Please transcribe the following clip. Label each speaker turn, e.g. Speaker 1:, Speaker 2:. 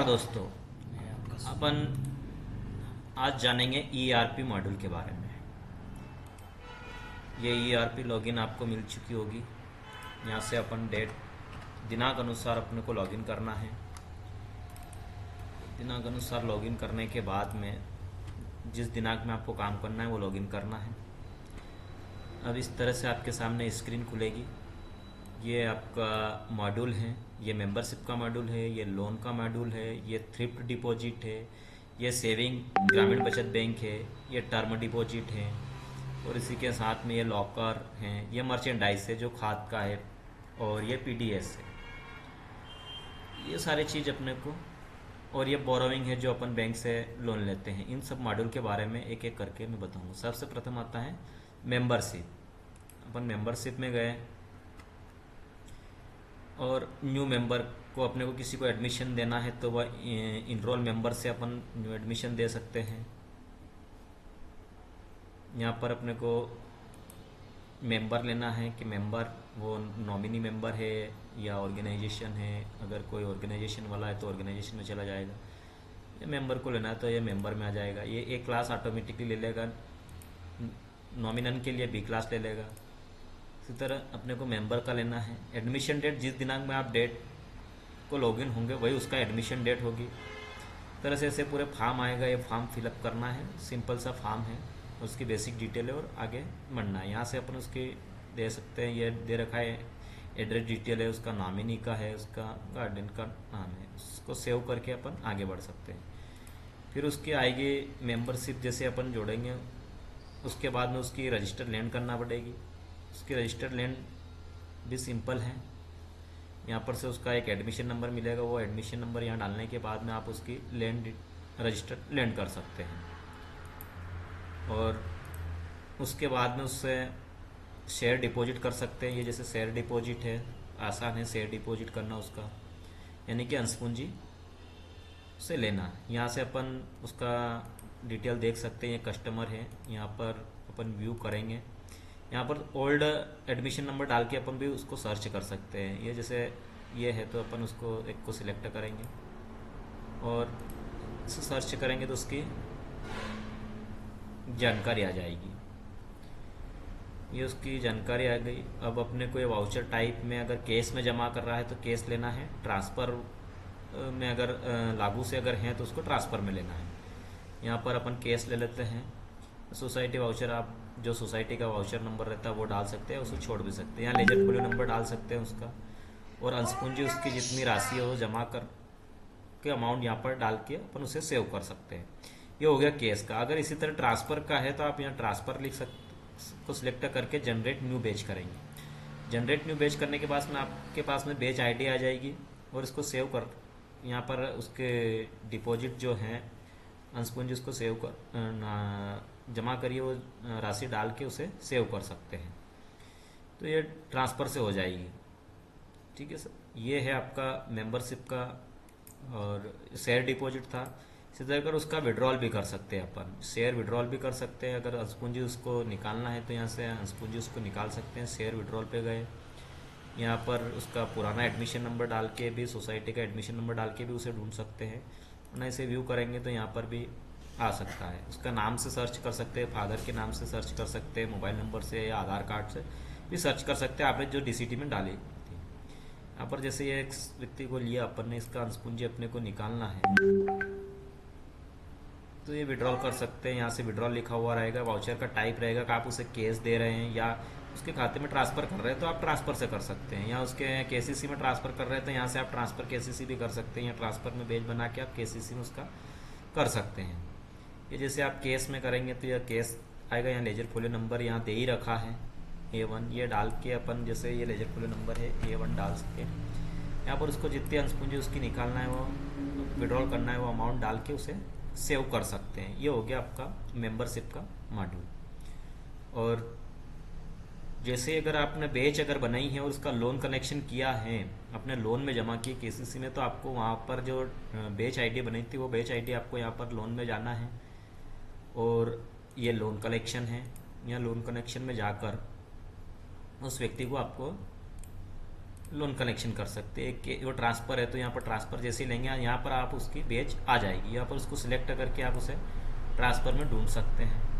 Speaker 1: नमस्कार दोस्तों। अपन आज जानेंगे ईआरपी मॉड्यूल के बारे में। ये ईआरपी लॉगिन आपको मिल चुकी होगी। यहाँ से अपन डेट दिनांक अनुसार अपने को लॉगिन करना है। दिनांक अनुसार लॉगिन करने के बाद में जिस दिनांक में आपको काम करना है वो लॉगिन करना है। अब इस तरह से आपके सामने स्क्रीन खुलेगी। ये आपका मॉड्यूल है, ये मेंबरशिप का मॉड्यूल है, ये लोन का मॉड्यूल है, ये थ्रिफ्ट डिपॉजिट है, ये सेविंग ग्रामीण बचत बैंक है, ये टर्म डिपॉजिट है और इसी के साथ में ये लॉकर हैं, ये मर्चेंडाइज है जो खाद का है और ये पीडीएस है। ये सारी चीज़ अपने को, और ये बोरोविंग है जो अपन बैंक से लोन लेते हैं। इन सब मॉड्यूल के बारे में एक एक करके मैं बताऊंगा। सबसे प्रथम आता है मेंबरशिप। अपन मेंबरशिप में गए और न्यू मेंबर को अपने को किसी को एडमिशन देना है तो वह इनरोल मेंबर से अपन न्यू एडमिशन दे सकते हैं। यहाँ पर अपने को मेंबर लेना है कि मेंबर वो नॉमिनी मेंबर है या ऑर्गेनाइजेशन है। अगर कोई ऑर्गेनाइजेशन वाला है तो ऑर्गेनाइजेशन में चला जाएगा। ये मेंबर को लेना है तो ये मेंबर में आ जाएगा। ये ए क्लास ऑटोमेटिकली ले लेगा, नॉमिनल के लिए बी क्लास ले लेगा। इसी तरह अपने को मेंबर का लेना है। एडमिशन डेट, जिस दिनांक में आप डेट को लॉगिन होंगे वही उसका एडमिशन डेट होगी। तरह से ऐसे पूरे फॉर्म आएगा। ये फॉर्म फिलअप करना है, सिंपल सा फॉर्म है, उसकी बेसिक डिटेल है और आगे बढ़ना है। यहाँ से अपन उसकी दे सकते हैं। ये दे रखा है एड्रेस डिटेल है, उसका नॉमिनी का है, उसका गार्डियन का नाम है। उसको सेव करके अपन आगे बढ़ सकते हैं। फिर उसकी आएगी मेंबरशिप, जैसे अपन जोड़ेंगे उसके बाद में उसकी रजिस्टर लैंड करना पड़ेगी। उसकी रजिस्टर लैंड भी सिंपल है। यहाँ पर से उसका एक एडमिशन नंबर मिलेगा। वो एडमिशन नंबर यहाँ डालने के बाद में आप उसकी लैंड रजिस्टर लैंड कर सकते हैं। और उसके बाद में उससे शेयर डिपॉजिट कर सकते हैं। ये जैसे शेयर डिपॉजिट है, आसान है शेयर डिपॉजिट करना उसका, यानी कि अंशपूंजी से लेना। यहाँ से अपन उसका डिटेल देख सकते हैं। ये कस्टमर है, यहाँ पर अपन व्यू करेंगे। यहाँ पर ओल्ड एडमिशन नंबर डाल के अपन भी उसको सर्च कर सकते हैं। ये जैसे ये है तो अपन उसको एक को सिलेक्ट करेंगे और इसे सर्च करेंगे तो उसकी जानकारी आ जाएगी। ये उसकी जानकारी आ गई। अब अपने को ये वाउचर टाइप में अगर कैश में जमा कर रहा है तो कैश लेना है, ट्रांसफ़र में अगर लागू से अगर हैं तो उसको ट्रांसफ़र में लेना है। यहाँ पर अपन कैश ले लेते हैं। सोसाइटी वाउचर, आप जो सोसाइटी का वाउचर नंबर रहता है वो डाल सकते हैं, उसको छोड़ भी सकते हैं। यहाँ लेजर फोलियो नंबर डाल सकते हैं उसका, और अंशपूंजी उसकी जितनी राशि है वो जमा कर के अमाउंट यहाँ पर डाल के अपन उसे सेव कर सकते हैं। ये हो गया केस का। अगर इसी तरह ट्रांसफ़र का है तो आप यहाँ ट्रांसफ़र लिख सकते को सिलेक्ट करके जनरेट न्यू बेच करेंगे। जनरेट न्यू बेच करने के बाद में आपके पास में बेच आईडी आ जाएगी और इसको सेव कर, यहाँ पर उसके डिपॉजिट जो हैं अंशपूंजी उसको सेव कर जमा करिए, वो राशि डाल के उसे सेव कर सकते हैं। तो ये ट्रांसफ़र से हो जाएगी। ठीक है सर, ये है आपका मेंबरशिप का। और शेयर डिपॉजिट था। इसी तरह अगर उसका विड्रॉल भी कर सकते हैं अपन, शेयर विड्रॉल भी कर सकते हैं। अगर अंशपूंजी उसको निकालना है तो यहाँ से अंशपूंजी उसको निकाल सकते हैं। शेयर विड्रॉल पे गए, यहाँ पर उसका पुराना एडमिशन नंबर डाल के भी, सोसाइटी का एडमिशन नंबर डाल के भी उसे ढूंढ सकते हैं। ना इसे व्यू करेंगे तो यहाँ पर भी आ सकता है। उसका नाम से सर्च कर सकते हैं, फादर के नाम से सर्च कर सकते हैं, मोबाइल नंबर से या आधार कार्ड से भी सर्च कर सकते हैं, आपने जो डीसीटी में डाली थी। यहाँ पर जैसे ये एक व्यक्ति को लिया अपन ने, इसका अंशपूंजी अपने को निकालना है तो ये विड्रॉल कर सकते हैं। यहाँ से विड्रॉल लिखा हुआ रहेगा, वाउचर का टाइप रहेगा कि आप उसे कैश दे रहे हैं या उसके खाते में ट्रांसफ़र कर रहे हैं तो आप ट्रांसफ़र से कर सकते हैं। या उसके केसीसी में ट्रांसफ़र कर रहे हैं तो यहाँ से आप ट्रांसफ़र केसीसी भी कर सकते हैं, या ट्रांसफ़र में बेच बना के आप केसीसी में उसका कर सकते हैं। ये जैसे आप केस में करेंगे तो यह केस आएगा। यहाँ लेजर फोलियो नंबर यहाँ दे ही रखा है A1, ये डाल के अपन, जैसे ये लेजर फोलियो नंबर है A1 डाल सके, यहाँ पर उसको जितनी अंशपूंजी उसकी निकालना है वो विड्रॉल करना है वो अमाउंट डाल के उसे सेव कर सकते हैं। ये हो गया आपका मेंबरशिप का मॉड्यूल। और जैसे अगर आपने बेच अगर बनाई है और उसका लोन कनेक्शन किया है, अपने लोन में जमा की केसीसी में, तो आपको वहाँ पर जो बेच आईडी बनी थी वो बेच आईडी आपको यहाँ पर लोन में जाना है। और ये लोन कलेक्शन है, यहाँ लोन कनेक्शन में जाकर उस व्यक्ति को आपको लोन कलेक्शन कर सकते हैं कि वो ट्रांसफ़र है तो यहाँ पर ट्रांसफ़र जैसे ही लेंगे यहाँ पर आप उसकी बेच आ जाएगी, यहाँ पर उसको सिलेक्ट करके आप उसे ट्रांसफ़र में ढूंढ सकते हैं।